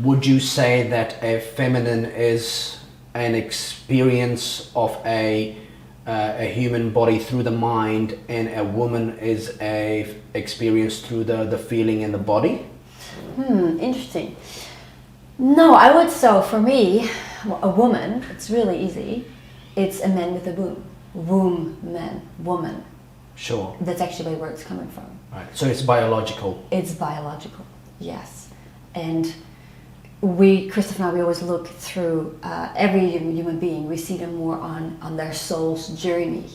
would you say that a feminine is an experience of a human body through the mind, and a woman is a experience through the feeling in the body? Interesting. No, I would. So for me, a woman, it's really easy. It's a man with a womb. Womb, man, woman. Sure. That's actually where it's coming from. Right. So it's biological. It's biological, yes. And Christopher and I, we always look through every human being. We see them more on their soul's journey,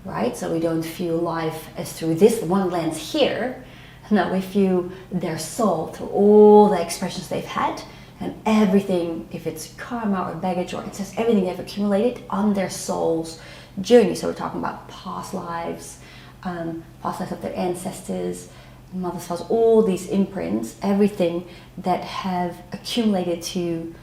right? So we don't view life as through this one lens here. No, we view their soul through all the expressions they've had, and everything, if it's karma or baggage, or it's just everything they've accumulated on their soul's journey. So we're talking about past lives of their ancestors, mothers, fathers, all these imprints, everything that have accumulated to,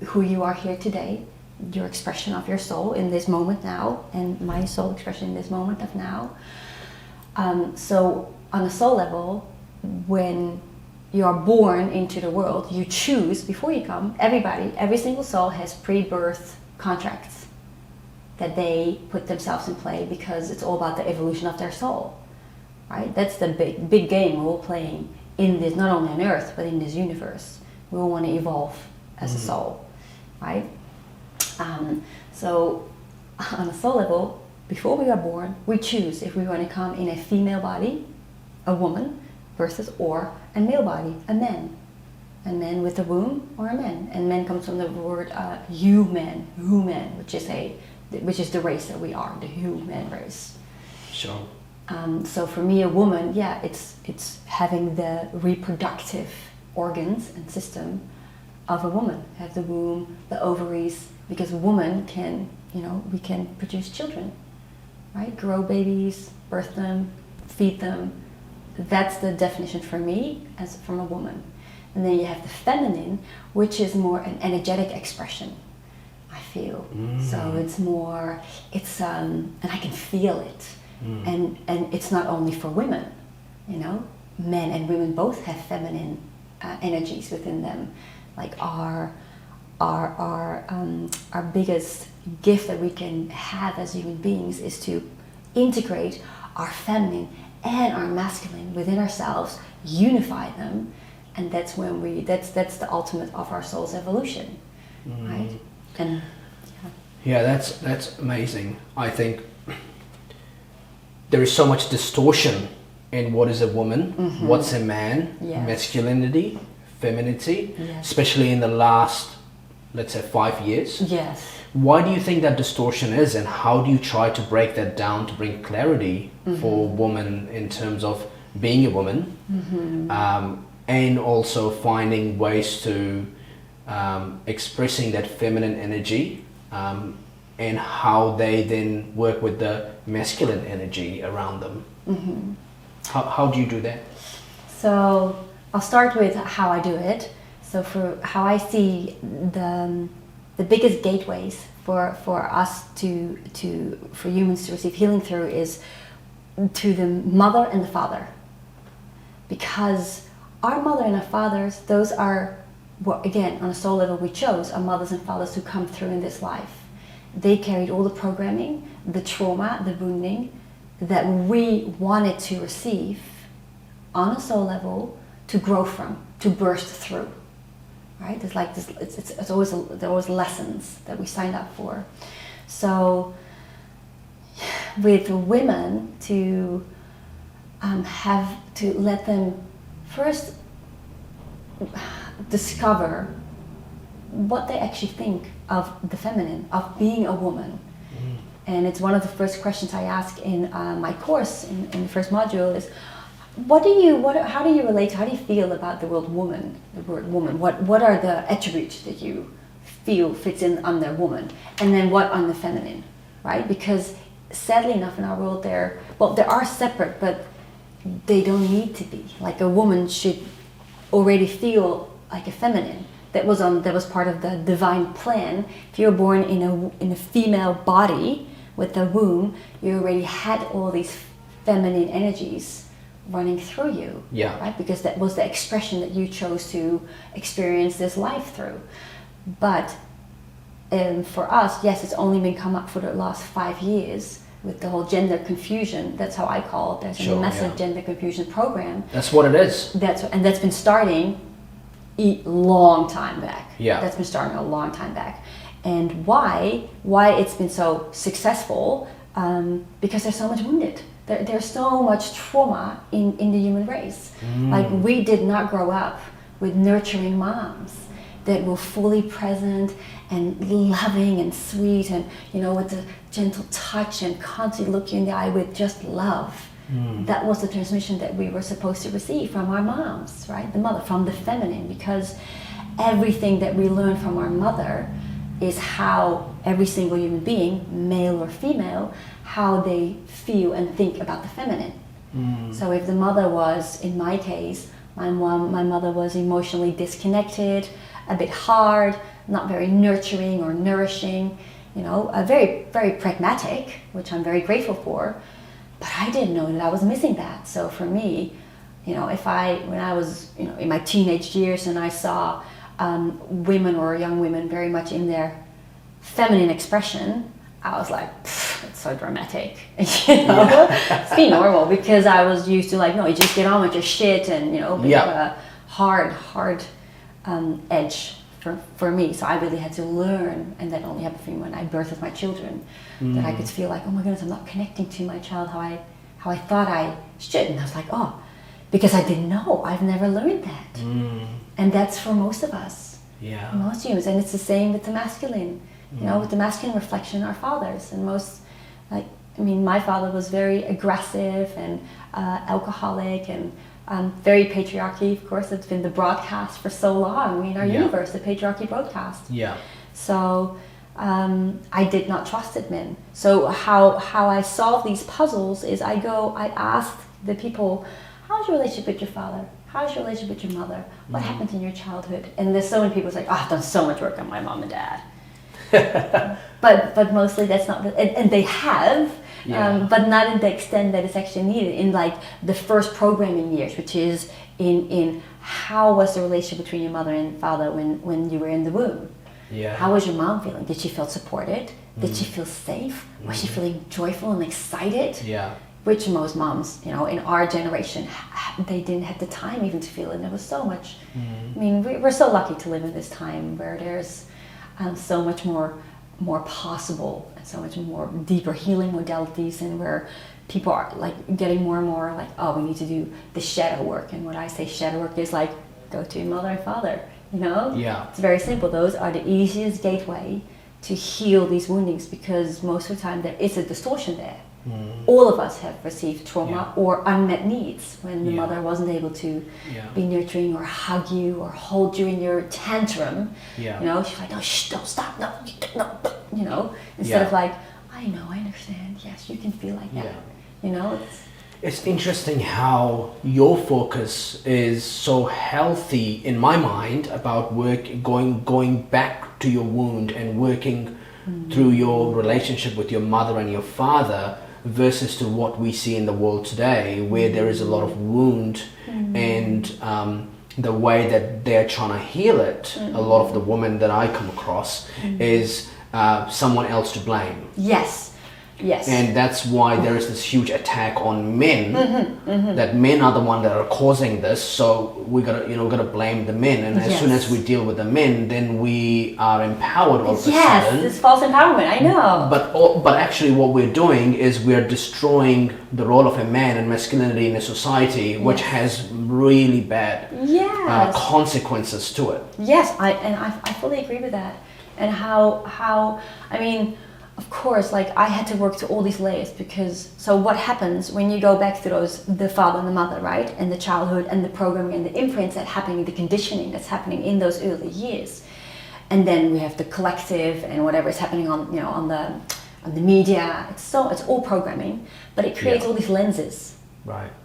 who you are here today, your expression of your soul in this moment now, and my soul expression in this moment of now. So on a soul level, when you are born into the world, you choose, before you come, every single soul has pre-birth contracts that they put themselves in play, because it's all about the evolution of their soul, right? That's the big game we're all playing in this, not only on Earth, but in this universe. We all want to evolve as a soul, right? So on a soul level, before we are born, we choose if we want to come in a female body, a woman, versus, or a male body, a man. A man with a womb, or a man. And man comes from the word human, which is the race that we are, the human race. Sure. So for me, a woman, it's having the reproductive organs and system of a woman. Have the womb, the ovaries, because a woman can, we can produce children, right? Grow babies, birth them, feed them. That's the definition for me as from a woman. And then you have the feminine, which is more an energetic expression, I feel. So it's more, and I can feel it. And it's not only for women, men and women both have feminine energies within them. Like our biggest gift that we can have as human beings is to integrate our feminine and our masculine within ourselves, unify them, and that's when that's the ultimate of our soul's evolution, right? And yeah, that's amazing. I think there is so much distortion in what is a woman, what's a man, masculinity, femininity, especially in the last, let's say, 5 years. Yes. Why do you think that distortion is, and how do you try to break that down to bring clarity for women in terms of being a woman, and also finding ways to expressing that feminine energy, and how they then work with the masculine energy around them? How do you do that? So I'll start with how I do it. So for how I see the biggest gateways for us for humans to receive healing through is to the mother and the father, because our mother and our fathers, those are what, again, on a soul level, we chose our mothers and fathers who come through in this life. They carried all the programming, the trauma, the wounding that we wanted to receive on a soul level to grow from, to burst through. Right? There's like this. It's always there are always lessons that we signed up for. So with women, to have to let them first discover what they actually think of the feminine, of being a woman. And it's one of the first questions I ask in my course in the first module is, how do you relate, how do you feel about the word woman? What are the attributes that you feel fits in on the woman? And then what on the feminine, right? Because sadly enough in our world they are separate, but they don't need to be. Like a woman should already feel like a feminine. That was part of the divine plan. If you're born in a female body with a womb, you already had all these feminine energies running through you, Yeah. right? Because that was the expression that you chose to experience this life through. But for us, yes, it's only been come up for the last 5 years with the whole gender confusion. That's how I call it. There's a massive gender confusion program. That's what it is. That's been starting a long time back. Yeah. That's been starting a long time back. And why it's been so successful? Because there's so much wounded. There's so much trauma in the human race. Like, we did not grow up with nurturing moms that were fully present and loving and sweet, and with the gentle touch and constantly look you in the eye with just love. That was the transmission that we were supposed to receive from our moms, right? The mother, from the feminine, because everything that we learn from our mother is how every single human being, male or female, how they feel and think about the feminine. So if the mother was, in my case, my mother was emotionally disconnected, a bit hard, not very nurturing or nourishing, very, very pragmatic, which I'm very grateful for. But I didn't know that I was missing that. So for me, when I was, in my teenage years and I saw women or young women very much in their feminine expression, I was like, it's so dramatic, It's be normal, because I was used to, like, no, you just get on with your shit, and bit of a hard edge for me. So I really had to learn, and that only happened for me when I birthed my children, that I could feel like, oh my goodness, I'm not connecting to my child how I thought I should. And I was like, oh, because I didn't know. I've never learned that. And that's for most of us. Yeah. Most humans. And it's the same with the masculine. With the masculine reflection, our fathers. And my father was very aggressive and alcoholic and very patriarchy. Of course, it's been the broadcast for so long in our universe, the patriarchy broadcast. Yeah. So I did not trust it, men. So how I solve these puzzles is I ask the people, how's your relationship with your father? How's your relationship with your mother? What happened in your childhood? And there's so many people who's like, I've done so much work on my mom and dad. but mostly that's not, and they have, but not in the extent that it's actually needed in, like, the first programming years, which is in how was the relationship between your mother and father when you were in the womb? Yeah. How was your mom feeling? Did she feel supported? Did she feel safe? Was she feeling joyful and excited? Yeah. Which most moms, in our generation, they didn't have the time even to feel it. And there was so much. I mean, we're so lucky to live in this time where there's so much more possible, and so much more deeper healing modalities, and where people are, like, getting more and more like, oh, we need to do the shadow work. And when I say shadow work is, like, go to your mother and father, Yeah. It's very simple. Those are the easiest gateway to heal these woundings, because most of the time there is a distortion there. All of us have received trauma or unmet needs when the mother wasn't able to be nurturing or hug you or hold you in your tantrum. She's like, no, shh, don't stop, no, instead of like, I know, I understand, yes, you can feel like that. It's interesting how your focus is so healthy in my mind about going back to your wound and working through your relationship with your mother and your father, versus to what we see in the world today, where there is a lot of wound and the way that they're trying to heal it. A lot of the women that I come across is someone else to blame. Yes. And that's why there is this huge attack on men, that men are the one that are causing this. So we gotta blame the men. And as soon as we deal with the men, then we are empowered all of a sudden. Yes, it's false empowerment, I know. But actually what we're doing is we're destroying the role of a man and masculinity in a society, which has really bad consequences to it. Yes, I fully agree with that. And how I mean, of course, like, I had to work to all these layers, because so what happens when you go back to the father and the mother, right, and the childhood and the programming and the imprints that happening, the conditioning that's happening in those early years, and then we have the collective and whatever is happening on the media. It's all programming, but it creates all these lenses.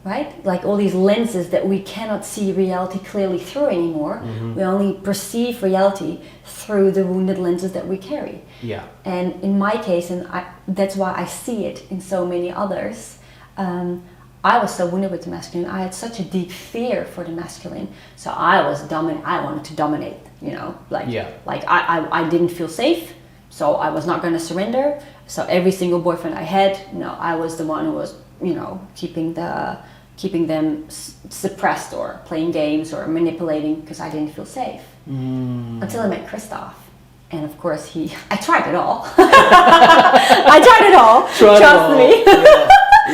Right? Like all these lenses that we cannot see reality clearly through anymore. We only perceive reality through the wounded lenses that we carry. And in my case, that's why I see it in so many others, I was so wounded with the masculine. I had such a deep fear for the masculine. So I was dominant. I wanted to dominate, like I didn't feel safe. So I was not going to surrender. So every single boyfriend I had, I was the one who was, keeping them suppressed or playing games or manipulating because I didn't feel safe. Until I met Christoph. And of course I tried it all. I tried it all, trust me.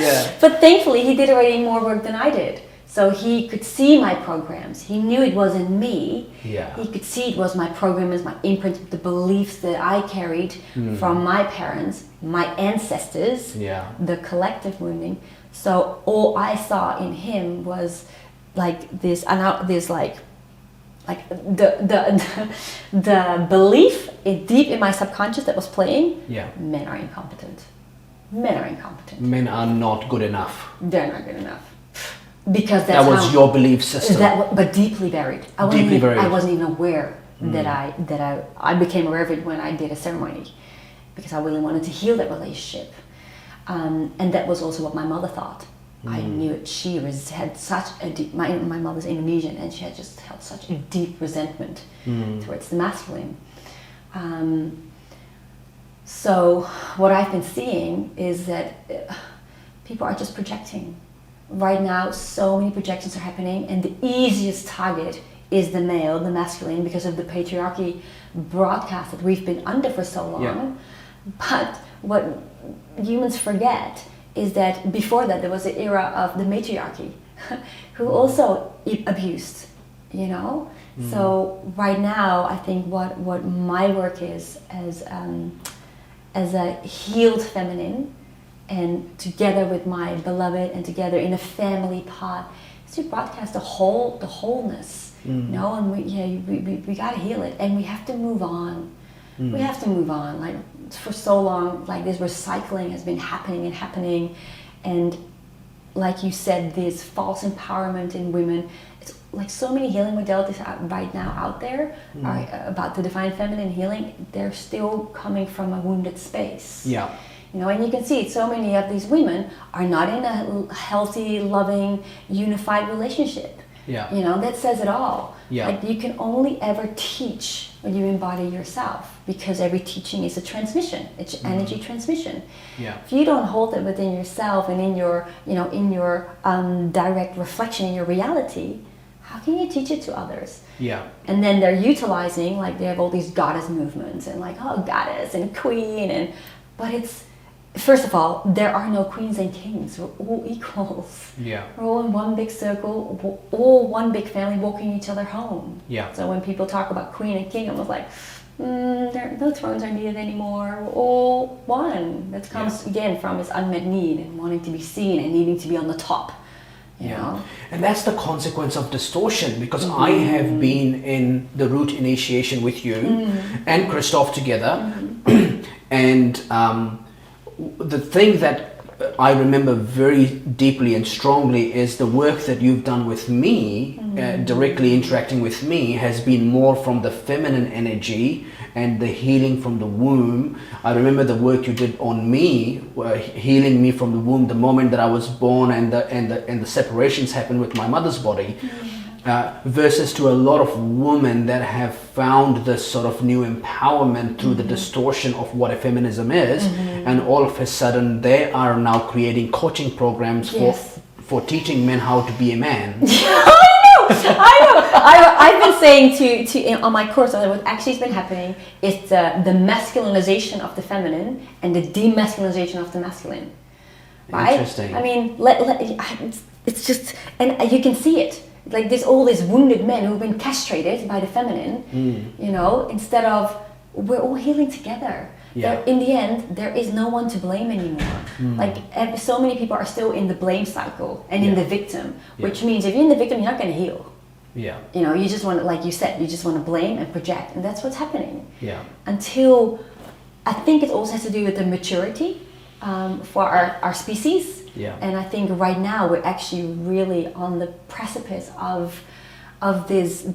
Yeah. But thankfully he did already more work than I did. So he could see my programs. He knew it wasn't me. Yeah. He could see it was my programs, my imprint, the beliefs that I carried from my parents, my ancestors, the collective wounding. So all I saw in him was like this, the belief deep in my subconscious that was playing. Men are incompetent. Men are not good enough. They're not good enough. Because that was your belief system. But deeply buried. I wasn't even aware that I became aware of it when I did a ceremony, because I really wanted to heal that relationship. And that was also what my mother thought. I knew it. She had such a deep. My mother's Indonesian, and she had just held such a deep resentment towards the masculine. So what I've been seeing is that people are just projecting. Right now, so many projections are happening, and the easiest target is the male, the masculine, because of the patriarchy broadcast that we've been under for so long. But what humans forget is that before that there was the era of the matriarchy who also abused, So right now I think what my work is as a healed feminine, and together with my beloved and together in a family pod, is to broadcast the wholeness, and we got to heal it, and we have to move on. We have to move on. Like for so long, like this recycling has been happening, and like you said, this false empowerment in women. It's like so many healing modalities right now out there are about the divine feminine healing. They're still coming from a wounded space. And you can see it. So many of these women are not in a healthy, loving, unified relationship. That says it all. Like you can only ever teach when you embody yourself, because every teaching is a transmission. It's energy transmission. If you don't hold it within yourself and in your, direct reflection in your reality, how can you teach it to others? And then they're utilizing, like they have all these goddess movements and like, oh, goddess and queen, but it's, first of all, there are no queens and kings. We're all equals. We're all in one big circle, we're all one big family walking each other home. So when people talk about queen and king, I'm just like, no thrones are needed anymore. We're all one. That comes again from this unmet need and wanting to be seen and needing to be on the top. You know? And that's the consequence of distortion, because I have been in the root initiation with you and Christoph together, and the thing that I remember very deeply and strongly is the work that you've done with me, directly interacting with me, has been more from the feminine energy and the healing from the womb. I remember the work you did on me, healing me from the womb, the moment that I was born, and the separations happened with my mother's body. Versus to a lot of women that have found this sort of new empowerment through the distortion of what a feminism is, and all of a sudden they are now creating coaching programs for teaching men how to be a man. I know. I've been saying to on my course, what actually has been happening is the masculinization of the feminine and the demasculinization of the masculine. Right? Interesting. I mean, it's just, and you can see it. Like all these wounded men who've been castrated by the feminine, instead of we're all healing together. In the end, there is no one to blame anymore. Like so many people are still in the blame cycle and in the victim, which means if you're in the victim, you're not going to heal. You just want to, like you said, you just want to blame and project, and that's what's happening. Until, I think it also has to do with the maturity for our species. And I think right now we're actually really on the precipice of this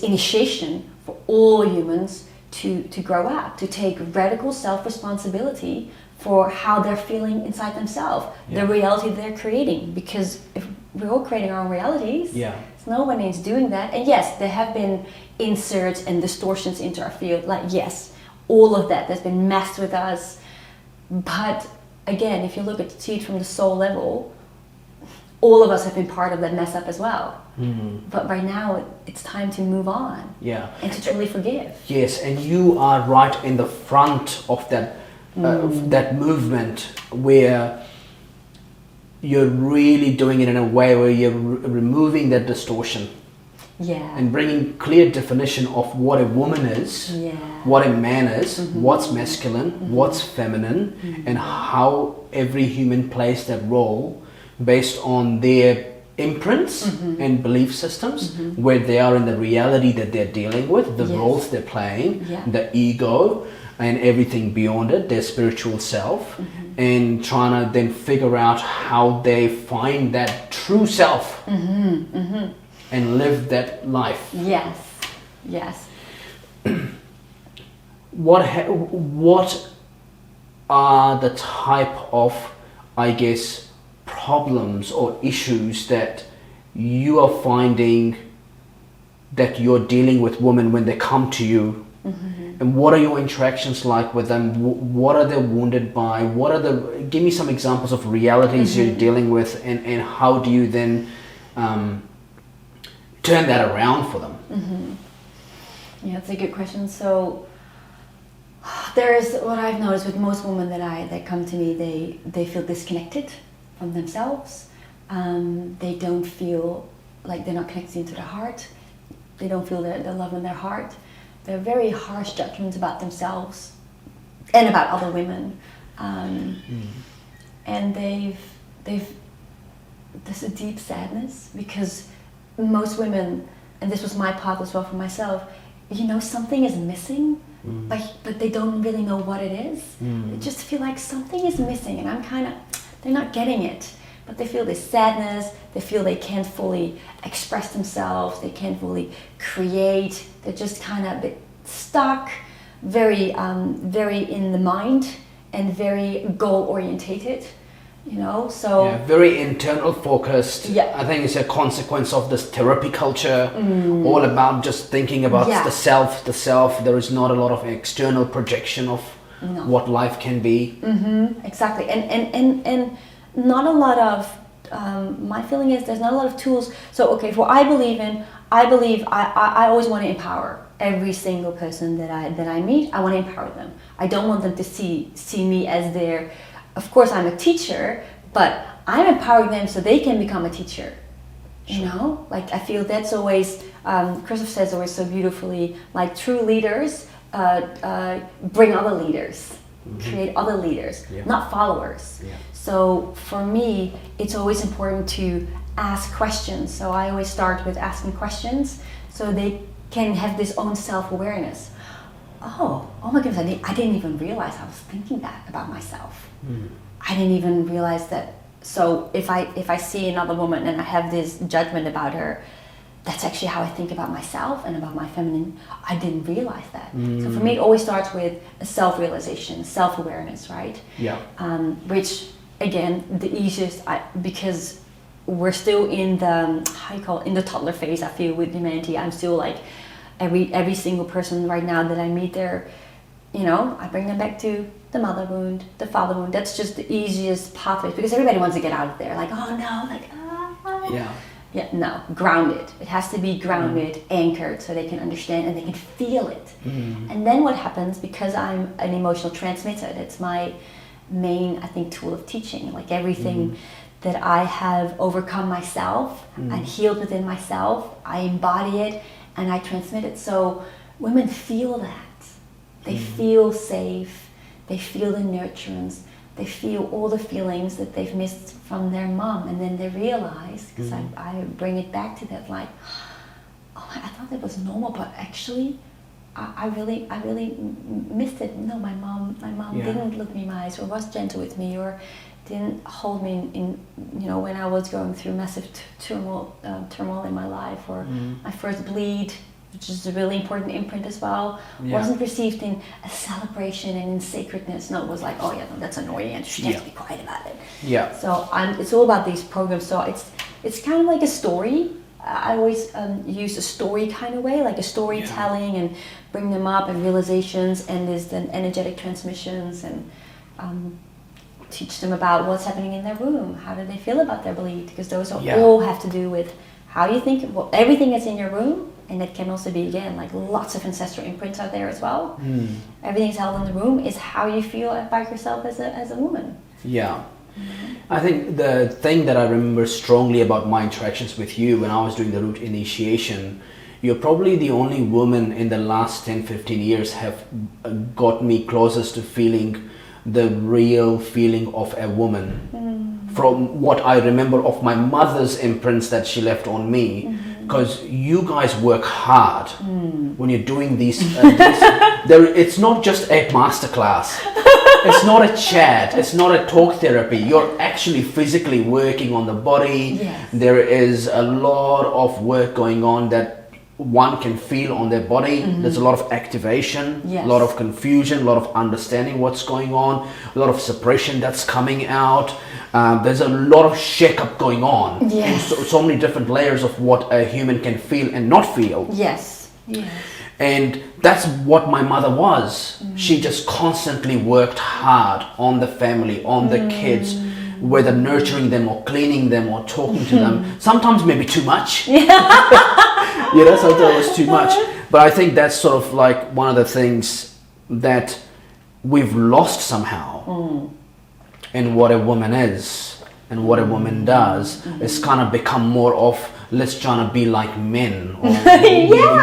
initiation for all humans to grow up, to take radical self-responsibility for how they're feeling inside themselves, the reality they're creating. Because if we're all creating our own realities, so no one is doing that. And yes, there have been inserts and distortions into our field. Like, yes, all of that has been messed with us. But again, if you look at see it from the soul level, all of us have been part of that mess up as well. But right now, it's time to move on. And to truly forgive. Yes, and you are right in the front of that that movement where you're really doing it in a way where you're removing that distortion. And bringing clear definition of what a woman is, what a man is, what's masculine, what's feminine, and how every human plays that role based on their imprints and belief systems, where they are in the reality that they're dealing with, the roles they're playing, the ego and everything beyond it, their spiritual self, and trying to then figure out how they find that true self and live that life. Yes. What are the type of, I guess, problems or issues that you are finding that you're dealing with women when they come to you? And what are your interactions like with them? What are they wounded by? Give me some examples of realities you're dealing with, and how do you then turn that around for them? Yeah, that's a good question. So there is what I've noticed with most women that come to me, they feel disconnected from themselves. They don't feel like they're not connected into their heart. They don't feel the love in their heart. They're very harsh judgments about themselves and about other women. And there's a deep sadness, because most women, and this was my path as well for myself, something is missing, but they don't really know what it is. They just feel like something is missing, and they're not getting it. But they feel this sadness, they feel they can't fully express themselves, they can't fully create, they're just kind of a bit stuck, very in the mind, and very goal-orientated, so... Yeah, very internal focused. I think it's a consequence of this therapy culture, all about just thinking about the self. There is not a lot of external projection of what life can be. Exactly, and not a lot of, my feeling is there's not a lot of tools. So, okay, for I believe I always want to empower every single person that I meet. I want to empower them. I don't want them to see me as their, of course I'm a teacher, but I'm empowering them so they can become a teacher. Like I feel that's always, Christoph says always so beautifully, like true leaders bring other leaders, create other leaders, not followers. So for me, it's always important to ask questions. So I always start with asking questions so they can have this own self-awareness. Oh my goodness, I didn't even realize I was thinking that about myself. I didn't even realize that. So if I see another woman and I have this judgment about her, that's actually how I think about myself and about my feminine. I didn't realize that. So for me, it always starts with a self-realization, self-awareness, right? Which, again, the easiest, because we're still in the, in the toddler phase, I feel, with humanity. I'm still like, every single person right now that I meet there, I bring them back to the mother wound, the father wound. That's just the easiest pathway, because everybody wants to get out of there. Like, oh no, like, no, grounded. It has to be grounded, anchored, so they can understand and they can feel it. And then what happens, because I'm an emotional transmitter, that's my main, I think, tool of teaching. Like everything that I have overcome myself and healed within myself, I embody it and I transmit it. So women feel that. They feel safe. They feel the nurturance. They feel all the feelings that they've missed from their mom, and then they realize, because I bring it back to that, like, oh, I thought that was normal, but actually, I really missed it. No, my mom didn't look me in my eyes, or was gentle with me, or didn't hold me in when I was going through massive turmoil in my life, or my first bleed, which is a really important imprint as well, wasn't received in a celebration and in sacredness. No, it was like, oh yeah, no, that's annoying and she has to be quiet about it. Yeah. So it's all about these programs. So it's kind of like a story. I always use a story kind of way, like a storytelling, and bring them up and realizations, and there's then energetic transmissions, and teach them about what's happening in their room. How do they feel about their belief? Because those all have to do with how you think. Well, everything that's in your room, and it can also be, again, like lots of ancestral imprints out there as well. Everything's held in the room is how you feel about yourself as a woman. Yeah. I think the thing that I remember strongly about my interactions with you when I was doing the root initiation, you're probably the only woman in the last 10-15 years have got me closest to feeling the real feeling of a woman from what I remember of my mother's imprints that she left on me. Because you guys work hard when you're doing these. It's not just a masterclass. It's not a chat. It's not a talk therapy. You're actually physically working on the body. Yes. There is a lot of work going on that one can feel on their body. There's a lot of activation, a lot of confusion, a lot of understanding what's going on, a lot of suppression that's coming out. There's a lot of shake-up going on. Yes. And so many different layers of what a human can feel and not feel. Yes. Yes. And that's what my mother was. She just constantly worked hard on the family, on the kids, whether nurturing them or cleaning them or talking to them. Sometimes maybe too much. Sometimes it was too much. But I think that's sort of like one of the things that we've lost somehow in what a woman is and what a woman does. It's kind of become more of, let's try to be like men, or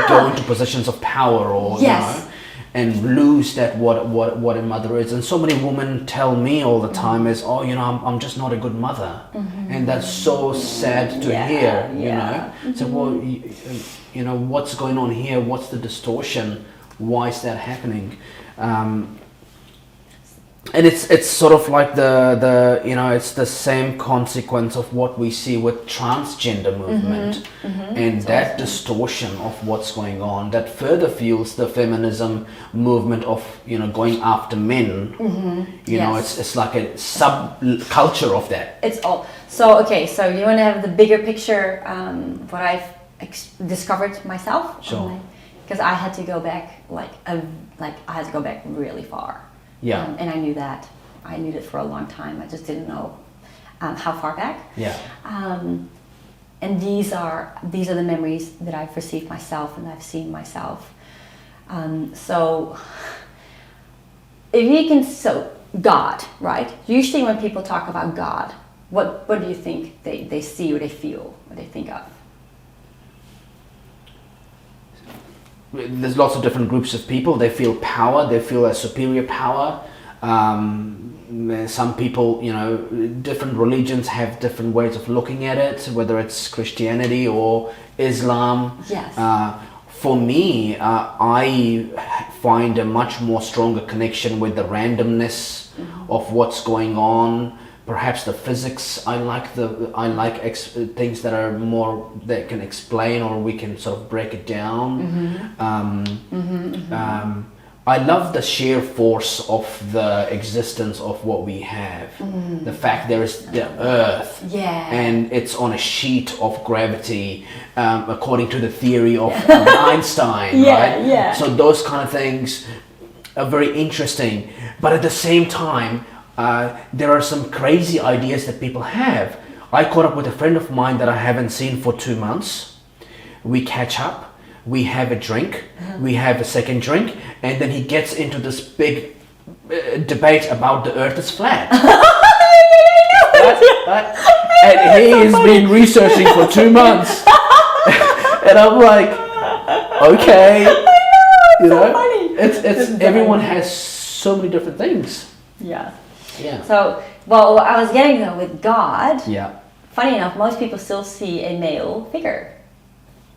go into positions of power, or you know, and lose that what a mother is. And so many women tell me all the time is, oh, I'm just not a good mother, and that's so sad to hear. You know, so well, what's going on here? What's the distortion? Why is that happening? And it's sort of like the it's the same consequence of what we see with transgender movement, and that distortion of what's going on that further fuels the feminism movement of going after men. It's like a subculture of that. It's all so okay. So you want to have the bigger picture, what I've discovered myself, Sure. Because I had to go back I had to go back really far. Yeah. And I knew that. I knew it for a long time. I just didn't know how far back. Yeah. And these are the memories that I've received myself and I've seen myself. So if you can, God, right? Usually when people talk about God, what do you think they see or they feel or they think of? There's lots of different groups of people. They feel power. They feel a superior power. Some people, different religions have different ways of looking at it, whether it's Christianity or Islam. Yes. For me, I find a much more stronger connection with the randomness of what's going on. Perhaps the physics. I like things that are more that can explain, or we can sort of break it down. I love the sheer force of the existence of what we have. The fact there is the Earth, and it's on a sheet of gravity, according to the theory of Einstein, right? Yeah. So those kind of things are very interesting, but at the same time, there are some crazy ideas that people have. I caught up with a friend of mine that I haven't seen for 2 months. We catch up, we have a drink, we have a second drink, and then he gets into this big debate about the Earth is flat. And he has been researching for 2 months. And I'm like, okay. It's everyone has so many different things. Yeah. Yeah. So, well, what I was getting though with God, yeah. funny enough, most people still see a male figure.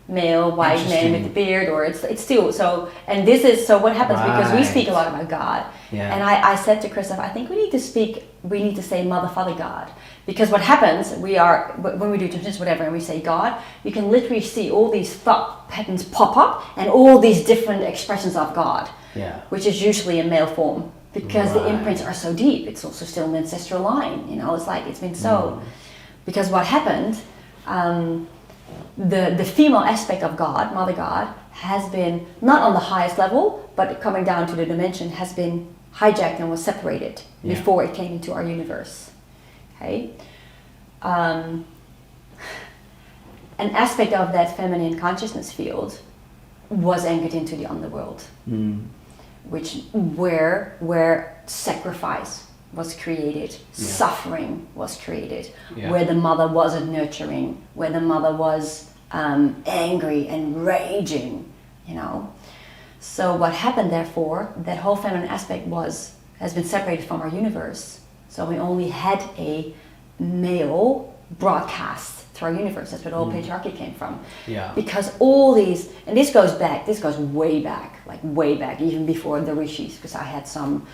male white man with a beard, or it's still so. And this is so what happens because we speak a lot about God. And I said to Christoph, I think we need to say Mother, Father, God, because what happens when we do transitions, whatever, and we say God, you can literally see all these thought patterns pop up and all these different expressions of God, which is usually a male form, because the imprints are so deep. It's also still an ancestral line, it's like it's been so. Because what happened, the female aspect of God, Mother God, has been not on the highest level, but coming down to the dimension, has been hijacked and was separated before it came into our universe. Okay, an aspect of that feminine consciousness field was anchored into the underworld, where sacrifice was created, suffering was created, where the mother wasn't nurturing, where the mother was angry and raging, So what happened, therefore, that whole feminine aspect has been separated from our universe. So we only had a male broadcast to our universe. That's where the whole patriarchy came from. Because all these, and this goes way back, even before the rishis, because I had some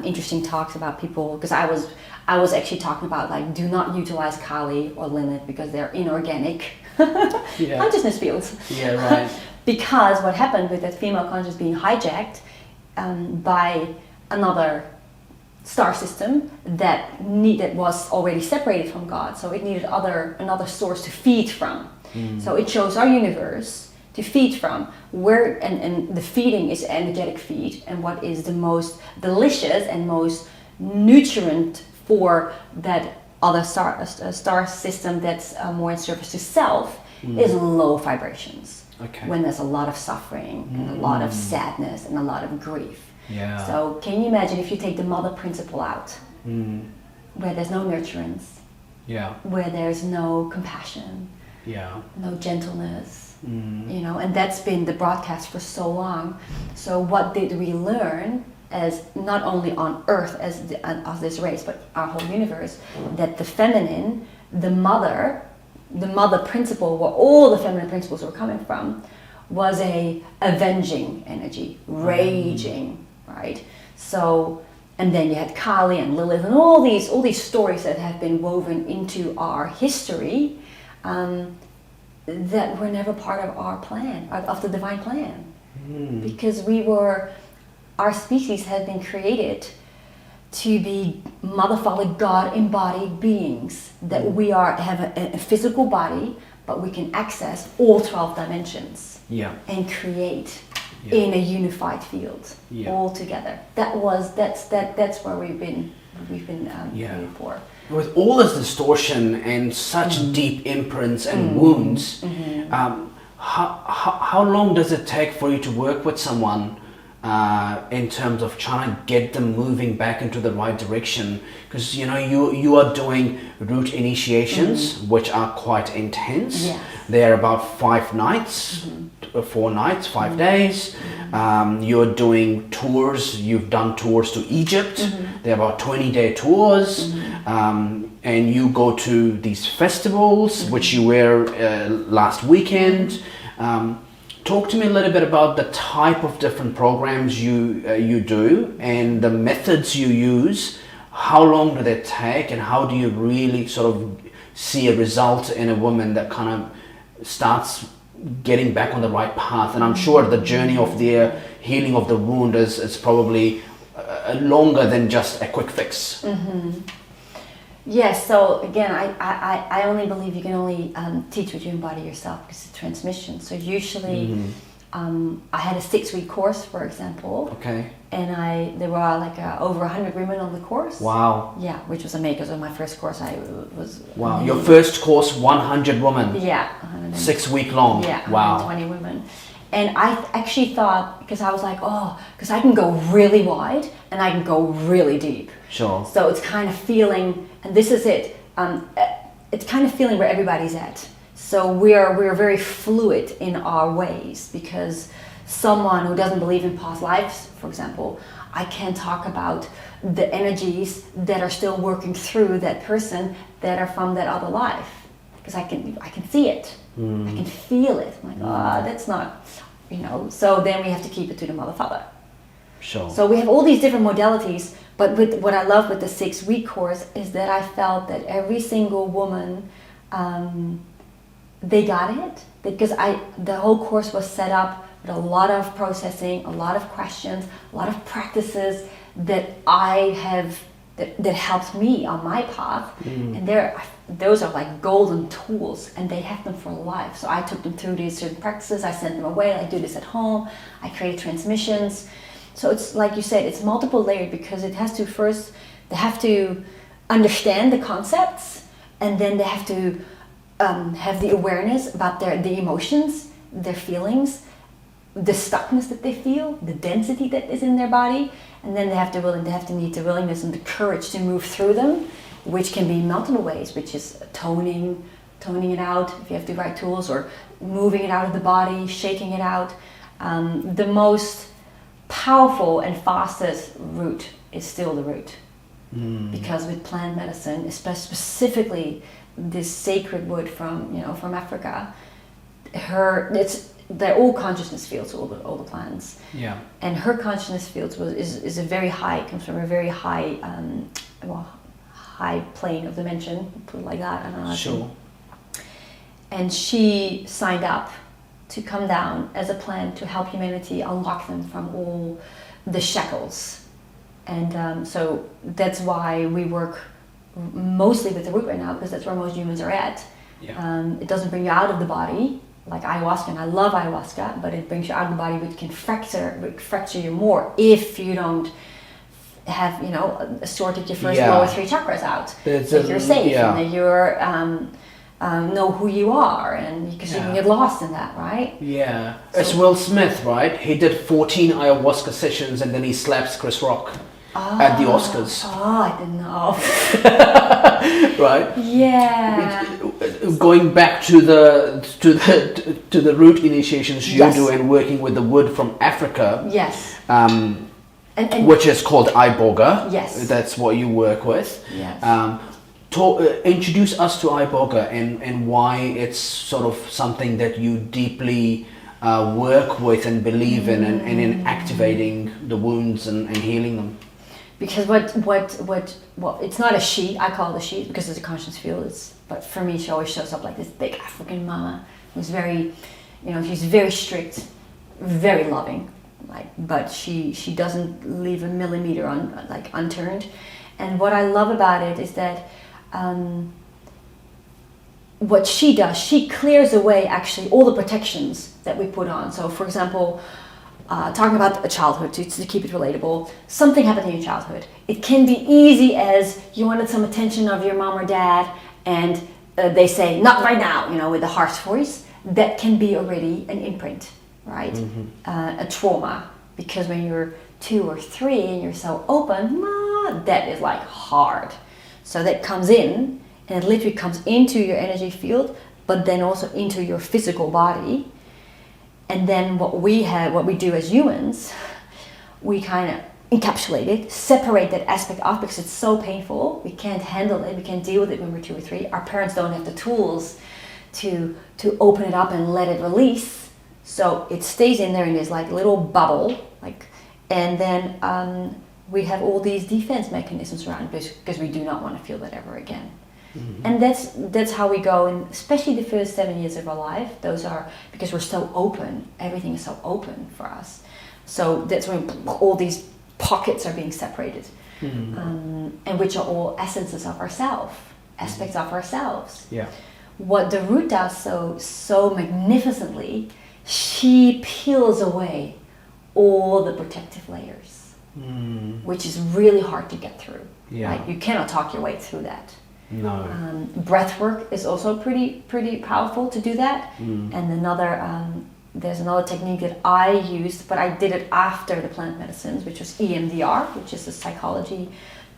interesting talks about people, because I was actually talking about do not utilize Kali or Lilith because they're inorganic consciousness fields. Because what happened with that female consciousness being hijacked by another star system that was already separated from God, so it needed another source to feed from. So it chose our universe to feed from, and the feeding is energetic feed, and what is the most delicious and most nutrient for that other star system that's more in service to self is low vibrations. When there's a lot of suffering and a lot of sadness and a lot of grief. So can you imagine if you take the mother principle out, where there's no nurturance, where there's no compassion, no gentleness, and that's been the broadcast for so long. So what did we learn as not only on Earth as this race, but our whole universe, that the feminine, the mother principle, where all the feminine principles were coming from, was a avenging energy, raging, right? So, and then you had Kali and Lilith and all these stories that have been woven into our history, that were never part of our plan, of the divine plan, because our species had been created to be Mother, Father, God embodied beings, that we have a physical body, but we can access all 12 dimensions and create in a unified field all together. That's where we've been created for. With all this distortion and such deep imprints and wounds, how long does it take for you to work with someone in terms of trying to get them moving back into the right direction? Because you are doing root initiations, which are quite intense. They're about 5 nights, 4 nights, 5 days. You're doing tours. You've done tours to Egypt. They're about 20-day tours. And you go to these festivals, which you were last weekend. Talk to me a little bit about the type of different programs you do and the methods you use. How long do they take, and how do you really sort of see a result in a woman that kind of starts getting back on the right path? And I'm sure the journey of the healing of the wound is probably longer than just a quick fix. Yes, so again, I only believe you can only teach what you embody yourself, because it's a transmission. So usually, I had a 6-week course, for example. And there were over 100 women on the course. Wow. Yeah, which was amazing. Because on my first course, I was... Wow, amazing. Your first course, 100 women. Yeah. 6 week long. Yeah, wow. 120 women. And I actually thought, because I was like, because I can go really wide and I can go really deep. Sure. So it's kind of feeling, and this is it, it's kind of feeling where everybody's at. So we're very fluid in our ways, because someone who doesn't believe in past lives, for example, I can talk about the energies that are still working through that person that are from that other life, because I can see it. I can feel it. I'm like, that's not, So then we have to keep it to the mother father. Sure. So we have all these different modalities, but with what I love with the 6-week course is that I felt that every single woman, they got it, because the whole course was set up with a lot of processing, a lot of questions, a lot of practices that I have that helped me on my path, and those are like golden tools, and they have them for life. So I took them through these certain practices, I sent them away, I do this at home, I create transmissions. So it's like you said, it's multiple layered, because they have to understand the concepts, and then they have to have the awareness about the emotions, their feelings, the stuckness that they feel, the density that is in their body, and then they have to need the willingness and the courage to move through them, which can be multiple ways, which is toning it out if you have the right tools, or moving it out of the body, shaking it out. The most powerful and fastest route is still the root, because with plant medicine, specifically this sacred wood from Africa, they're all consciousness fields, all the plants. Yeah. And her consciousness fields is a very high, comes from a very high, high plane of dimension, put it like that. I don't know. Sure. And she signed up to come down as a plant to help humanity unlock them from all the shackles. And so that's why we work mostly with the root right now, because that's where most humans are at. Yeah. It doesn't bring you out of the body like ayahuasca, and I love ayahuasca, but it brings you out of the body, which can fracture you more if you don't have, sorted your first lower 3 chakras out. That you're safe, and that you're know who you are, and because you can get lost in that, right? Yeah. So, it's Will Smith, right? He did 14 ayahuasca sessions, and then he slaps Chris Rock at the Oscars. Oh, I didn't know. Right? Yeah. Going back to the root initiations you do, and working with the wood from Africa. Yes. Which is called iboga. Yes. That's what you work with. Yes. Introduce us to iboga and why it's sort of something that you deeply work with and believe in, and in activating the wounds and healing them. Because what it's not a she, I call it a she because it's a conscious field. But for me, she always shows up like this big African mama who's very, she's very strict, very loving, but she doesn't leave a millimeter unturned. And what I love about it is that what she does, she clears away actually all the protections that we put on. So for example, talking about a childhood, to keep it relatable, something happened in your childhood. It can be easy as you wanted some attention of your mom or dad, and they say, not right now, with a harsh voice. That can be already an imprint, right? A trauma, because when you're 2 or 3 and you're so open, that is like hard. So that comes in, and it literally comes into your energy field, but then also into your physical body. And then what we do as humans, we kind of encapsulate it, separate that aspect off, because it's so painful. We can't handle it. We can't deal with it when we're 2 or 3. Our parents don't have the tools to open it up and let it release. So it stays in there in this like little bubble, and then we have all these defense mechanisms around it, because we do not want to feel that ever again. And that's how we go, and especially the first 7 years of our life. Those are because we're so open. Everything is so open for us. So that's when all these pockets are being separated, and which are all essences of ourselves, aspects of ourselves. Yeah. What the root does so magnificently, she peels away all the protective layers, which is really hard to get through. Yeah. You cannot talk your way through that. No. Breath work is also pretty powerful to do that. And there's another technique that I used, but I did it after the plant medicines, which was EMDR, which is a psychology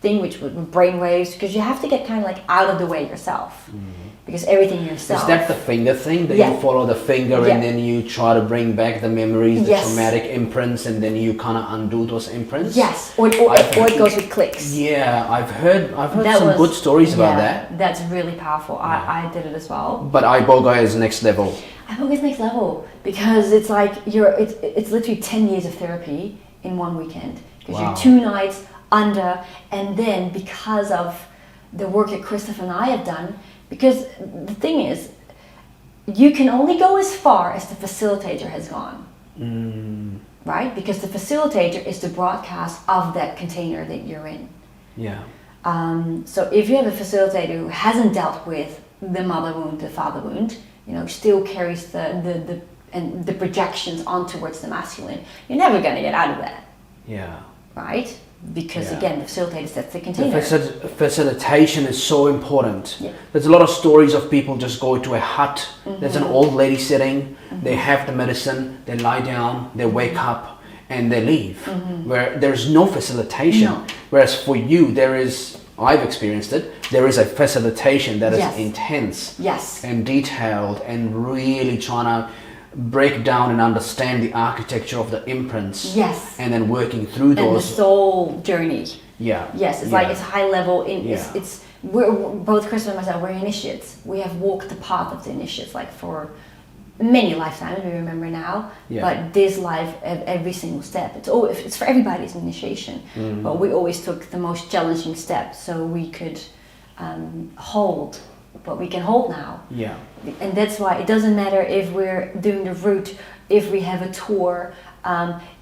thing, which would brainwaves, because you have to get kind of like out of the way yourself. Because everything yourself. Is that the finger thing? That Yeah. you follow the finger Yeah. and then you try to bring back the memories, the Yes. traumatic imprints, and then you kind of undo those imprints? Yes, or it goes with clicks. Yeah, I've heard That some was- good stories about yeah, that. That's really powerful. I did it as well. But iboga is next level. I think it's next level because it's like it's literally 10 years of therapy in one weekend. Because Wow. you're 2 nights under, and then because of the work that Christopher and I have done, because the thing is, you can only go as far as the facilitator has gone. Right? Because the facilitator is the broadcast of that container that you're in. Yeah. So if you have a facilitator who hasn't dealt with the mother wound, the father wound, still carries the projections on towards the masculine, you're never going to get out of that, Yeah. right? Because Yeah. again, the facilitator sets the The container. facilitation is so important. Yeah. There's a lot of stories of people just go to a hut. There's an old lady sitting. They have the medicine. They lie down. They wake up and they leave. Where there's no facilitation. No. Whereas for you, I've experienced it. There is a facilitation that is Yes. intense Yes. and detailed and really trying to break down and understand the architecture of the imprints. Yes. And then working through And the those. soul journey. Yeah. Yes, it's Yeah. like it's high level. Yeah. We're both Chris and myself. We're initiates. We have walked the path of the initiates, like for many lifetimes. We remember now, Yeah. but this life, every single step. It's for everybody's initiation. But we always took the most challenging step, so we could hold what we can hold now. Yeah. And that's why it doesn't matter if we're doing the route, if we have a tour,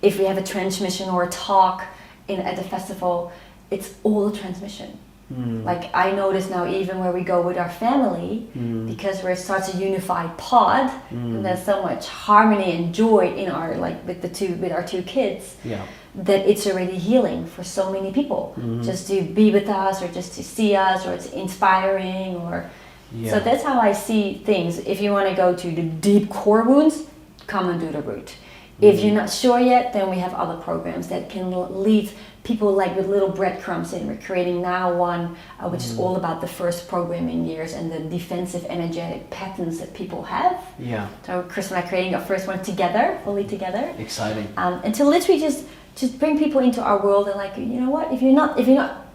if we have a transmission or a talk at the festival, it's all a transmission. Like I notice now, even where we go with our family, because we're such a unified pod, and there's so much harmony and joy in our with our 2 kids, Yeah. that it's already healing for so many people. Just to be with us, or just to see us, or it's inspiring, or Yeah. so that's how I see things. If you want to go to the deep core wounds, come and do the route. If you're not sure yet, then we have other programs that can lead people like with little breadcrumbs in. We're creating now one which is all about the first programming years and the defensive energetic patterns that people have. Yeah. So Chris and I are creating our first one together, fully together. Exciting. And to literally just bring people into our world and like, you know what, if you're not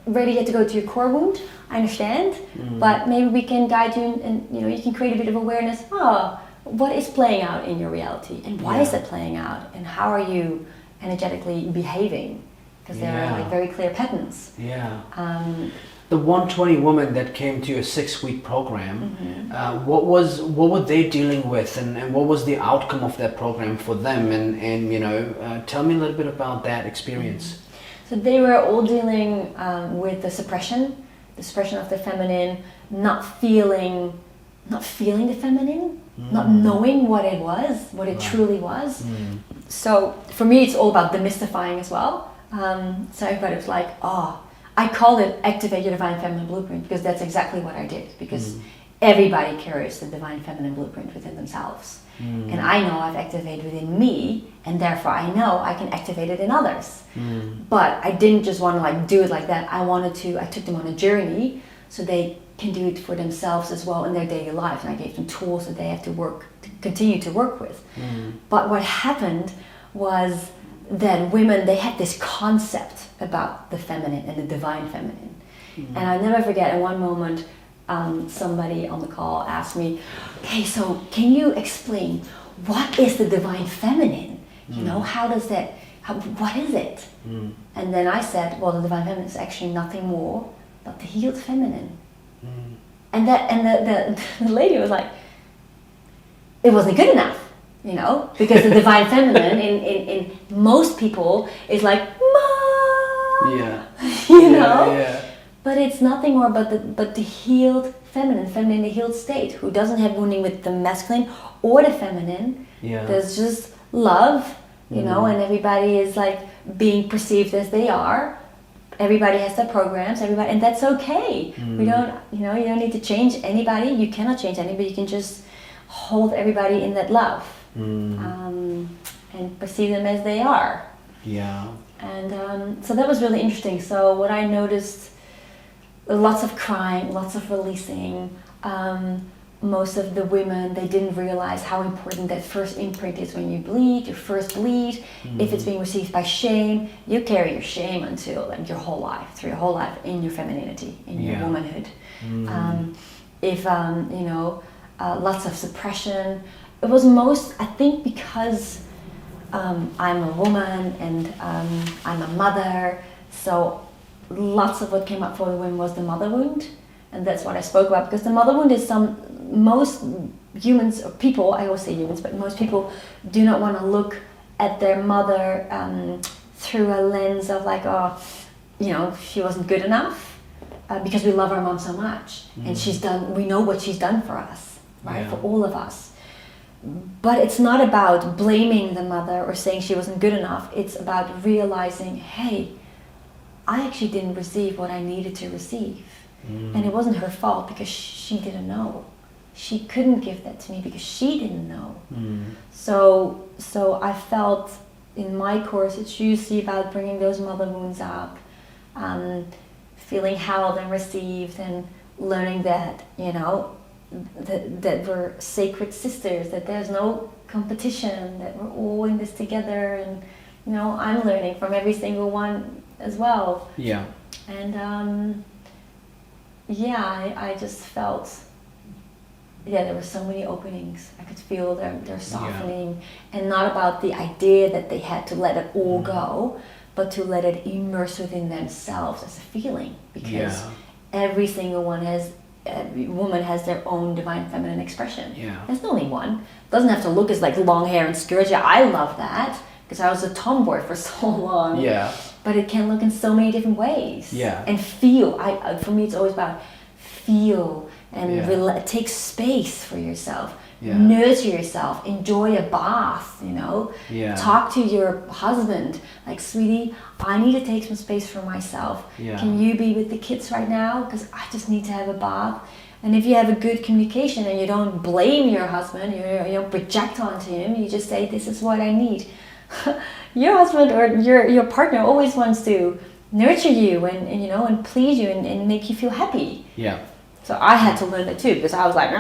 ready yet to go to your core wound, I understand, but maybe we can guide you and you can create a bit of awareness. What is playing out in your reality, and why is that playing out, and how are you energetically behaving? Because there are like very clear patterns. Yeah. The 120 women that came to your 6-week program, what were they dealing with, and what was the outcome of that program for them? And tell me a little bit about that experience. So they were all dealing with the suppression of the feminine, not feeling the feminine, not knowing what it truly was. So for me, it's all about demystifying as well. So everybody was like, I call it Activate Your Divine Feminine Blueprint, because that's exactly what I did. Because everybody carries the Divine Feminine Blueprint within themselves. And I know I've activated within me, and therefore I know I can activate it in others. But I didn't just want to do it like that. I took them on a journey so they can do it for themselves as well in their daily life. And I gave them tools that they have to continue to work with. But what happened was that women, they had this concept about the feminine and the divine feminine. And I never forget, in one moment, somebody on the call asked me, okay, so can you explain what is the divine feminine? What is it? And then I said, well, the divine feminine is actually nothing more but the healed feminine. And the lady was like, it wasn't good enough, because the divine feminine in most people is like, Ma! Yeah. Yeah. But it's nothing more but the healed feminine in the healed state, who doesn't have wounding with the masculine or the feminine. Yeah. There's just love, and everybody is like being perceived as they are. Everybody has their programs, and that's okay. We don't, you don't need to change anybody. You cannot change anybody. You can just hold everybody in that love, and perceive them as they are. Yeah. And so that was really interesting. So what I noticed lots of crying, lots of releasing. Most of the women, they didn't realize how important that first imprint is when you bleed, your first bleed. If it's being received by shame, you carry your shame until like your whole life, through your whole life, in your femininity, in your womanhood. Lots of suppression. It was most, I think, because I'm a woman and I'm a mother, so lots of what came up for the women was the mother wound. And that's what I spoke about, because the mother wound is most humans, or people, I always say humans, but most people do not want to look at their mother through a lens of like, oh, she wasn't good enough, because we love our mom so much. And we know what she's done for us, right? For all of us. But it's not about blaming the mother or saying she wasn't good enough. It's about realizing, hey, I actually didn't receive what I needed to receive. And it wasn't her fault, because she didn't know. She couldn't give that to me because she didn't know. So I felt in my course it's usually about bringing those mother wounds up, feeling held and received, and learning that, that we're sacred sisters, that there's no competition, that we're all in this together. And, I'm learning from every single one as well. Yeah. And I just felt, there were so many openings. I could feel their softening, and not about the idea that they had to let it all go, but to let it immerse within themselves as a feeling, because every woman has their own divine feminine expression. There's only one. Doesn't have to look as like long hair and skirts. I love that, because I was a tomboy for so long. But it can look in so many different ways. And feel. For me, it's always about feel and take space for yourself. Nurture yourself. Enjoy a bath. Talk to your husband. Like, sweetie, I need to take some space for myself. Can you be with the kids right now? Because I just need to have a bath. And if you have a good communication and you don't blame your husband, you don't project onto him, you just say, this is what I need. Your husband or your partner always wants to nurture you and please you and make you feel happy. So I had to learn that too, because I was like,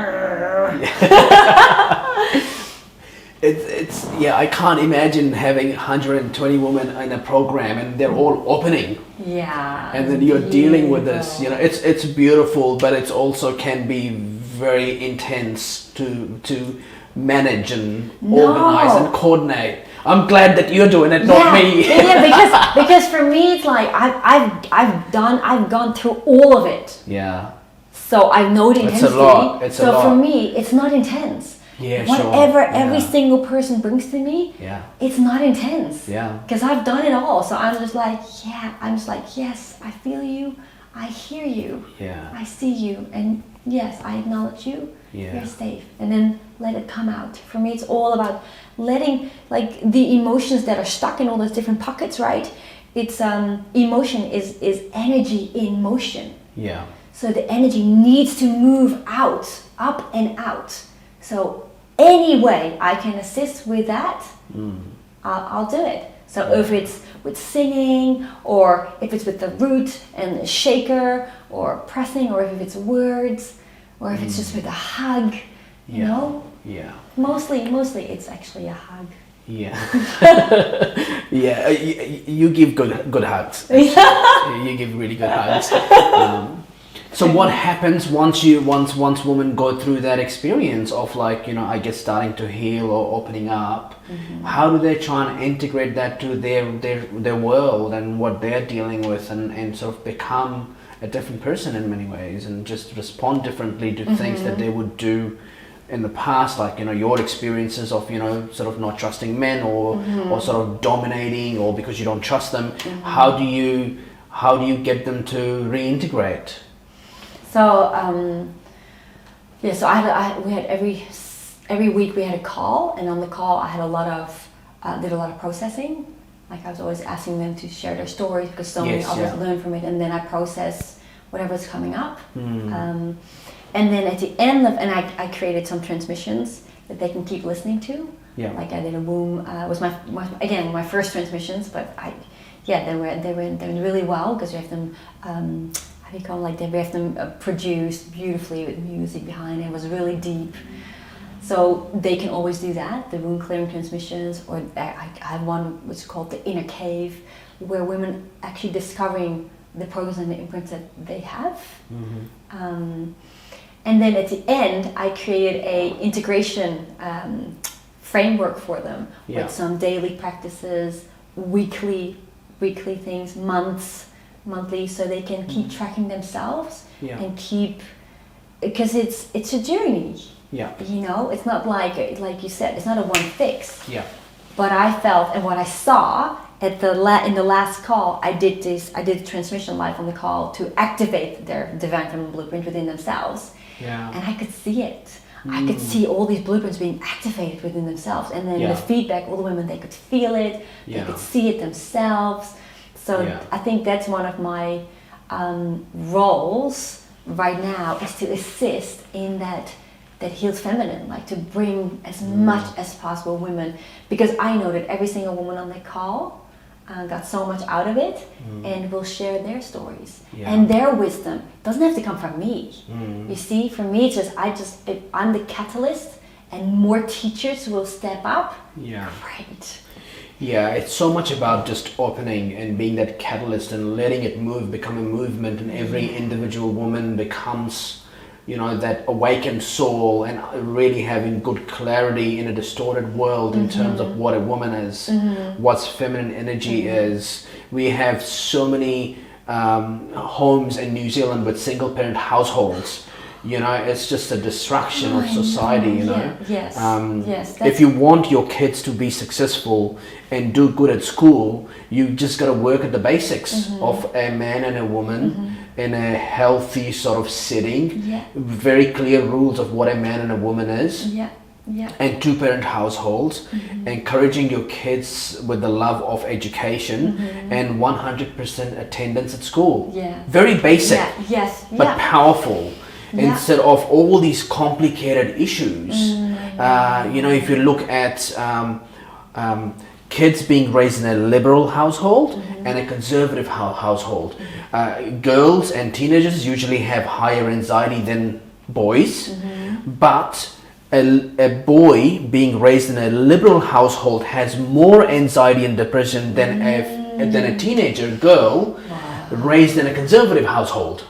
I can't imagine having 120 women in a program and they're all opening. And then you're dealing with this. It's beautiful, but it also can be very intense to manage and organize and coordinate. I'm glad that you're doing it, not me. because for me it's like I've gone through all of it. So I know the intensity. It's a lot. For me, it's not intense. Whatever every single person brings to me, it's not intense. Because I've done it all. So I'm just like, yes, I feel you, I hear you, I see you, and yes, I acknowledge you. You're safe, and then let it come out. For me, it's all about letting, like, the emotions that are stuck in all those different pockets, right? It's emotion is energy in motion. So the energy needs to move out, up and out. So any way I can assist with that, I'll do it. So if it's with singing, or if it's with the root and the shaker, or pressing, or if it's words, or if it's just with a hug, you know? Mostly it's actually a hug. You give good hugs. You give really good hugs. So what happens once women go through that experience of, like, I guess, starting to heal or opening up? How do they try and integrate that to their world and what they're dealing with, and sort of become a different person in many ways, and just respond differently to things that they would do in the past, like, your experiences of, sort of not trusting men, or sort of dominating, or because you don't trust them. How do you get them to reintegrate? So we had every week we had a call, and on the call I had did a lot of processing. Like, I was always asking them to share their stories, because so many others learn from it, and then I process whatever's coming up. And then at the end I created some transmissions that they can keep listening to. Like, I did a womb. Was my first transmissions, but they went really well, because you have them. how do you call it, like we have them produced beautifully with music behind it. It was really deep. So they can always do that, the wound clearing transmissions, or I have one which is called the inner cave, where women actually discovering the programs and the imprints that they have. And then at the end, I created a integration framework for them with some daily practices, weekly things, monthly, so they can keep tracking themselves and keep, because it's a journey. You know, it's not like you said, it's not a one fix. But I felt, and what I saw at in the last call, I did a transmission live on the call to activate their divine feminine blueprint within themselves. And I could see it. I could see all these blueprints being activated within themselves, and then the feedback, all the women, they could feel it, they could see it themselves. So I think that's one of my roles right now, is to assist in that healed feminine, like to bring as much as possible women, because I know that every single woman on that call got so much out of it, and will share their stories and their wisdom. It doesn't have to come from me. You see, for me, it's just I'm the catalyst, and more teachers will step up. Great. It's so much about just opening and being that catalyst and letting it become a movement, and every individual woman becomes, you know, that awakened soul, and really having good clarity in a distorted world in terms of what a woman is, what's feminine energy is. We have so many homes in New Zealand with single parent households. You know, it's just a destruction of society, you know. If you want your kids to be successful and do good at school, you just got to work at the basics of a man and a woman in a healthy sort of setting. Very clear rules of what a man and a woman is. And two-parent households, encouraging your kids with the love of education, and 100% attendance at school. Very basic, but powerful. Instead of all these complicated issues. You know, if you look at kids being raised in a liberal household and a conservative household, girls and teenagers usually have higher anxiety than boys, but a boy being raised in a liberal household has more anxiety and depression than a teenager girl raised in a conservative household.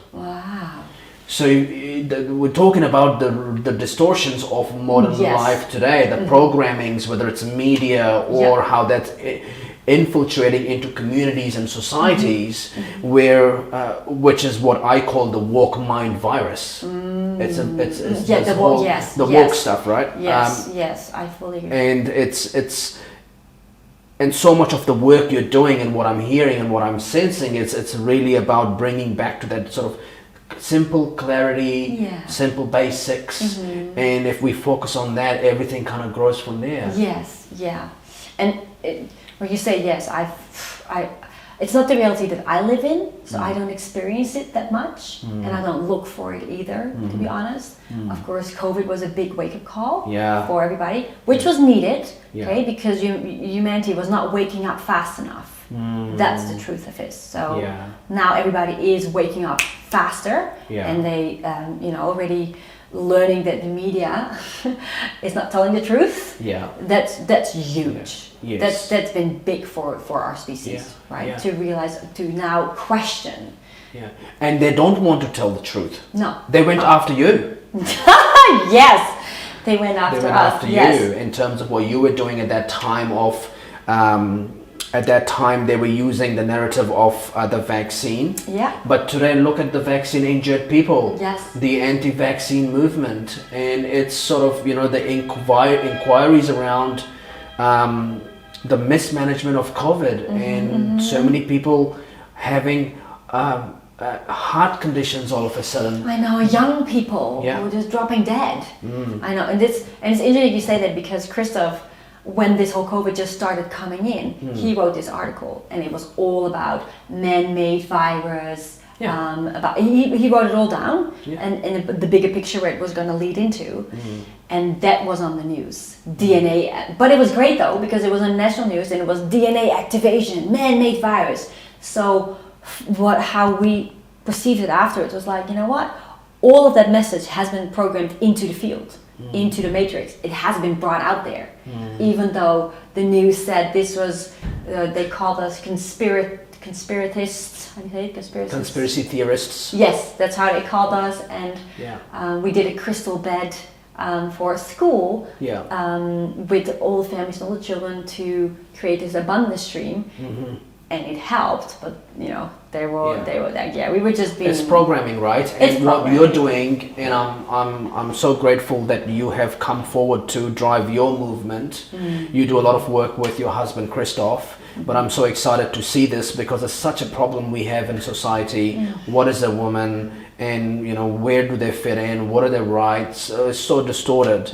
So we're talking about the distortions of modern life today, the programmings, whether it's media or how that's infiltrating into communities and societies, where which is what I call the woke mind virus. It's the woke stuff, right? Yes, I fully agree. And and so much of the work you're doing, and what I'm hearing and what I'm sensing, it's really about bringing back to that sort of simple clarity, simple basics, and if we focus on that, everything kind of grows from there. And when you say it's not the reality that I live in, so I don't experience it that much, and I don't look for it either, to be honest. Of course, COVID was a big wake-up call for everybody, which was needed, okay, because humanity was not waking up fast enough. That's the truth of it. So now everybody is waking up faster, and they, already learning that the media is not telling the truth. That's huge. That's been big for our species, right? To realize, to now question. And they don't want to tell the truth. No. They went after you. Yes, they went after us. You in terms of what you were doing at that time of. At that time, they were using the narrative of the vaccine. But today, look at the vaccine-injured people. The anti-vaccine movement, and it's sort of, the inquiries around the mismanagement of COVID, and so many people having heart conditions all of a sudden. I know, young people who are just dropping dead. I know, and it's interesting you say that, because Christoph, when this whole COVID just started coming in, he wrote this article, and it was all about man-made virus. He wrote it all down, and the bigger picture where it was going to lead into, and that was on the news. DNA, but it was great though, because it was on national news, and it was DNA activation, man-made virus. So how we perceived it afterwards, was like, you know what? All of that message has been programmed into the field, into the matrix. It has been brought out there. Even though the news said this was, they called us conspiratists. How do you say it? Conspiracy theorists. Yes, that's how they called us. And we did a crystal bed for a school with all the families and all the children to create this abundance stream. And it helped, but you know, they were like, we were just being. It's programming, right? And what you're doing, and I'm so grateful that you have come forward to drive your movement. You do a lot of work with your husband Christoph, but I'm so excited to see this because it's such a problem we have in society. What is a woman? And you know, where do they fit in? What are their rights? It's so distorted,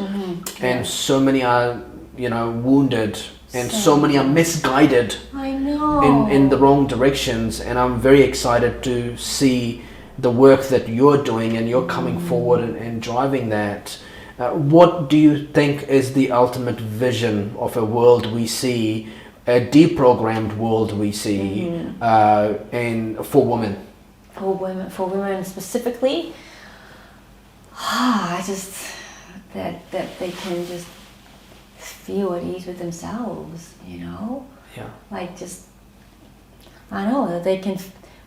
and so many are, you know, wounded. And so many are misguided. I know. In the wrong directions, and I'm very excited to see the work that you're doing, and you're coming forward and driving that. What do you think is the ultimate vision of a world we see, a deprogrammed world we see, and for women? For women specifically, I just that they can just feel at ease with themselves, you know? Like just, I don't know, that they can,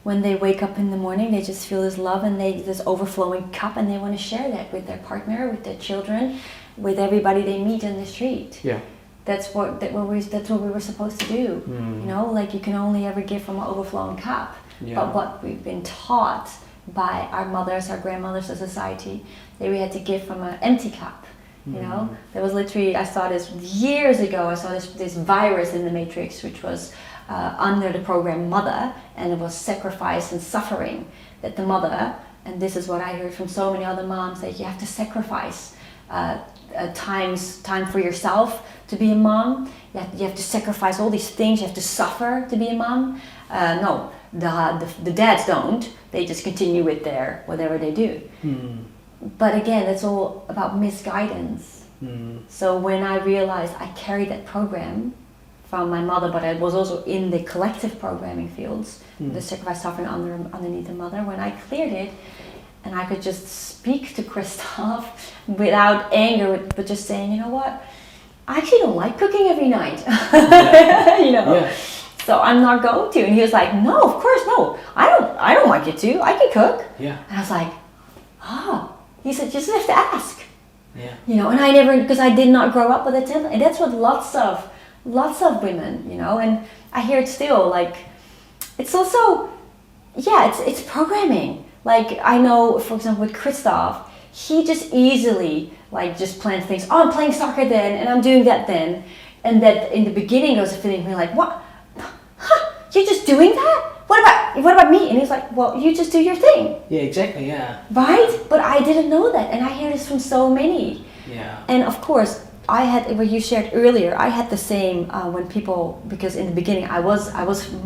when they wake up in the morning, they just feel this love and this overflowing cup, and they want to share that with their partner, with their children, with everybody they meet in the street. That's what we were supposed to do. You know, like you can only ever give from an overflowing cup. But what we've been taught by our mothers, our grandmothers, the society, that we had to give from an empty cup. You know, there was literally, I saw this years ago, I saw this virus in the Matrix, which was under the program Mother, and it was sacrifice and suffering. That the mother, and this is what I heard from so many other moms, that you have to sacrifice time for yourself to be a mom. You have to sacrifice all these things, you have to suffer to be a mom. No, the dads don't, they just continue with their whatever they do. But again, it's all about misguidance. So when I realized I carried that program from my mother, but I was also in the collective programming fields, the sacrifice suffering underneath the mother, when I cleared it, and I could just speak to Christoph without anger, but just saying, you know what, I actually don't like cooking every night. You know? So I'm not going to. And he was like, no, of course, no. I don't want you to. I can cook. And I was like, he said, just have to ask. You know, and I never, because I did not grow up with a template. And that's what lots of women, you know, and I hear it still, like, it's also, it's programming. Like, I know, for example, with Christoph, he just easily, like, just plans things. Oh, I'm playing soccer then, and I'm doing that then. And that in the beginning, there was a feeling of me like, what? Huh? You're just doing that? What about me? And he's like, well, you just do your thing. Exactly, Right? But I didn't know that, and I hear this from so many. And of course, I had, what you shared earlier, I had the same when people, because in the beginning I was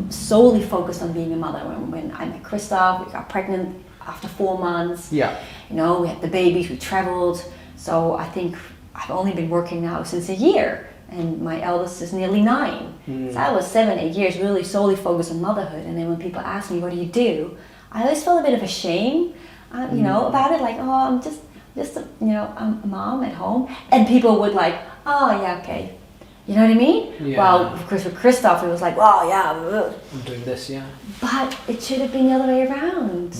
solely focused on being a mother. When I met Christoph, we got pregnant after 4 months. You know, we had the babies, we traveled. So I think I've only been working now since a year. And my eldest is nearly 9. So I was 7-8 years really solely focused on motherhood. And then when people ask me, what do you do? I always felt a bit of a shame, you know, about it. Like, oh, I'm just you know, I'm a mom at home. And people would like, oh, yeah, okay. You know what I mean? Well, of course, with Christoph, it was like, well, yeah. I'm doing this, But it should have been the other way around.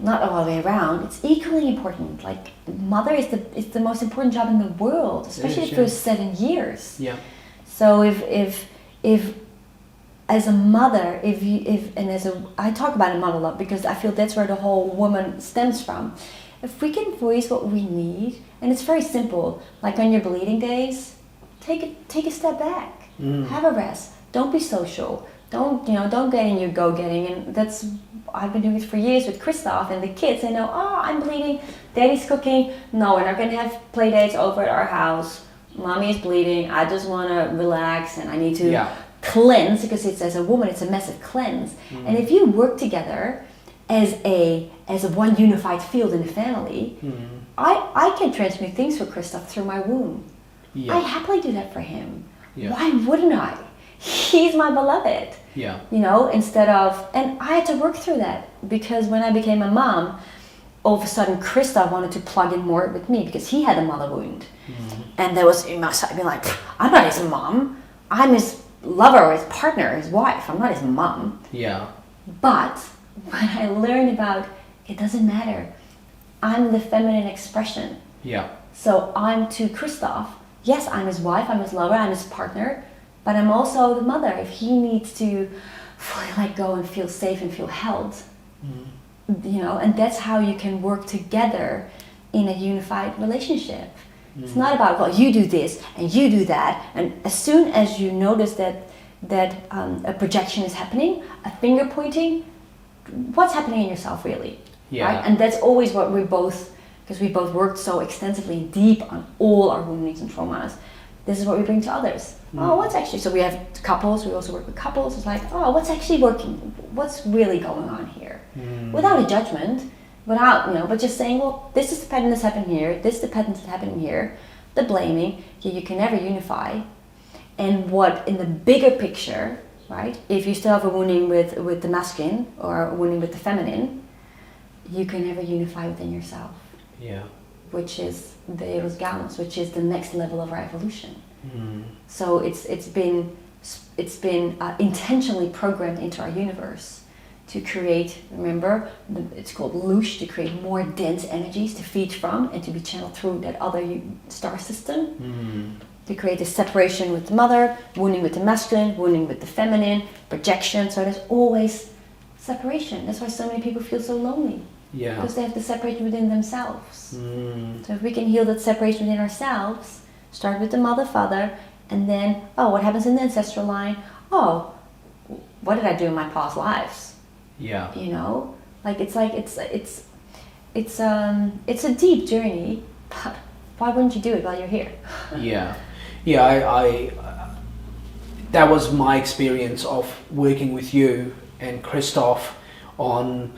Not all the way around. It's equally important. Like, mother is the most important job in the world, especially for 7 years. So if as a mother, I talk about it a lot because I feel that's where the whole woman stems from. If we can voice what we need, and it's very simple, like on your bleeding days, take a step back, have a rest. Don't be social. Don't get in your go-getting. And I've been doing it for years with Christoph and the kids. They know, oh, I'm bleeding, daddy's cooking. No, we're not going to have play dates over at our house. Mommy is bleeding. I just want to relax and I need to cleanse, because it's, as a woman, it's a massive cleanse. And if you work together as a one unified field in the family, I can transmute things for Christoph through my womb. I happily do that for him. Why wouldn't I? he's my beloved. Yeah. You know, instead of, and I had to work through that, because when I became a mom, all of a sudden Christoph wanted to plug in more with me because he had a mother wound. And there was in my side being like, I'm not his mom, I'm his lover, his partner, his wife, I'm not his mom. Yeah. But when I learned about, it doesn't matter, I'm the feminine expression. Yeah. So I'm to Christoph, yes, I'm his wife, I'm his lover, I'm his partner, but I'm also the mother. If he needs to fully let go and feel safe and feel held, you know, and that's how you can work together in a unified relationship. It's not about, well, you do this and you do that, and as soon as you notice that a projection is happening, a finger pointing, what's happening in yourself really? Yeah. Right? And that's always what we both, because we both worked so extensively deep on all our woundings and traumas, this is what we bring to others. Oh, what's actually, so we have couples, we also work with couples, it's like, oh, what's actually working, what's really going on here? Without a judgment, without, you know, but just saying, well, this is the pattern that's happening here, this is the pattern that's happening here, the blaming, you can never unify. And what, in the bigger picture, right, if you still have a wounding with the masculine or a wounding with the feminine, you can never unify within yourself. Yeah. Which is the Eros Gamos, which is the next level of our evolution. So it's been intentionally programmed into our universe to create, remember, it's called Lush, to create more dense energies to feed from and to be channeled through that other star system. To create a separation with the mother, wounding with the masculine, wounding with the feminine, projection. So there's always separation. That's why so many people feel so lonely. Yeah. Because they have to separate within themselves. So if we can heal that separation within ourselves, start with the mother, father, and then, oh, what happens in the ancestral line? Oh, what did I do in my past lives? Yeah. You know, like it's a deep journey, but why wouldn't you do it while you're here? Yeah. Yeah, I that was my experience of working with you and Christoph on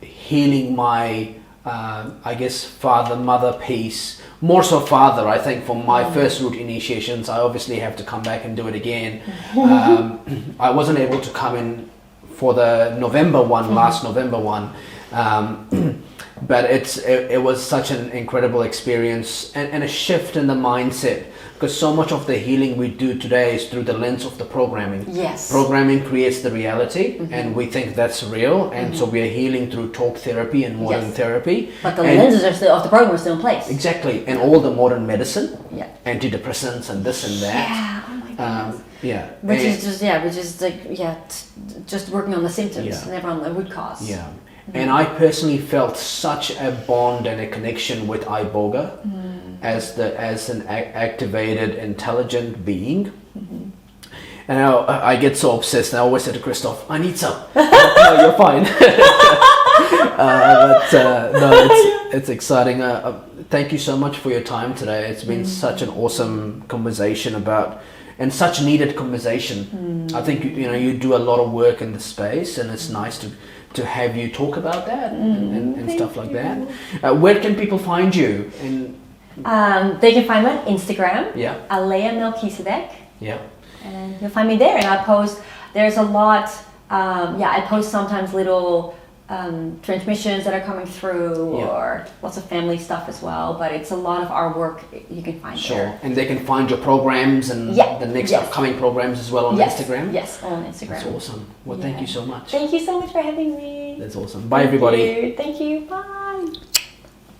healing my I guess father-mother piece, more so father. I think for my first root initiations, I obviously have to come back and do it again. I wasn't able to come in for the November one, last November one, but it was such an incredible experience and a shift in the mindset, because so much of the healing we do today is through the lens of the programming. Yes. Programming creates the reality, and we think that's real, and so we are healing through talk therapy and modern therapy. But the lenses are still, of the program are still in place. Exactly, and all the modern medicine, Yeah. antidepressants and this and that. Yeah. Oh my goodness. Yeah. Which is just working on the symptoms, never on the root cause. Yeah. And I personally felt such a bond and a connection with Iboga as an activated, intelligent being. And I get so obsessed. And I always say to Christoph, I need some. No, you're fine. It's exciting. Thank you so much for your time today. It's been such an awesome conversation and such needed conversation. I think you do a lot of work in the space, and it's nice to have you talk about that and stuff like that. Where can people find you? They can find me on Instagram, Yeah. Alaya Melchizedek, Yeah. and you'll find me there. And I post, there's a lot, I post sometimes little transmissions that are coming through, or lots of family stuff as well, but it's a lot of our work you can find there. And they can find your programs and the next upcoming programs as well on Instagram? Yes, on Instagram. That's awesome. Well, thank you so much. Thank you so much for having me. That's awesome. Bye, everybody. Thank you. Bye.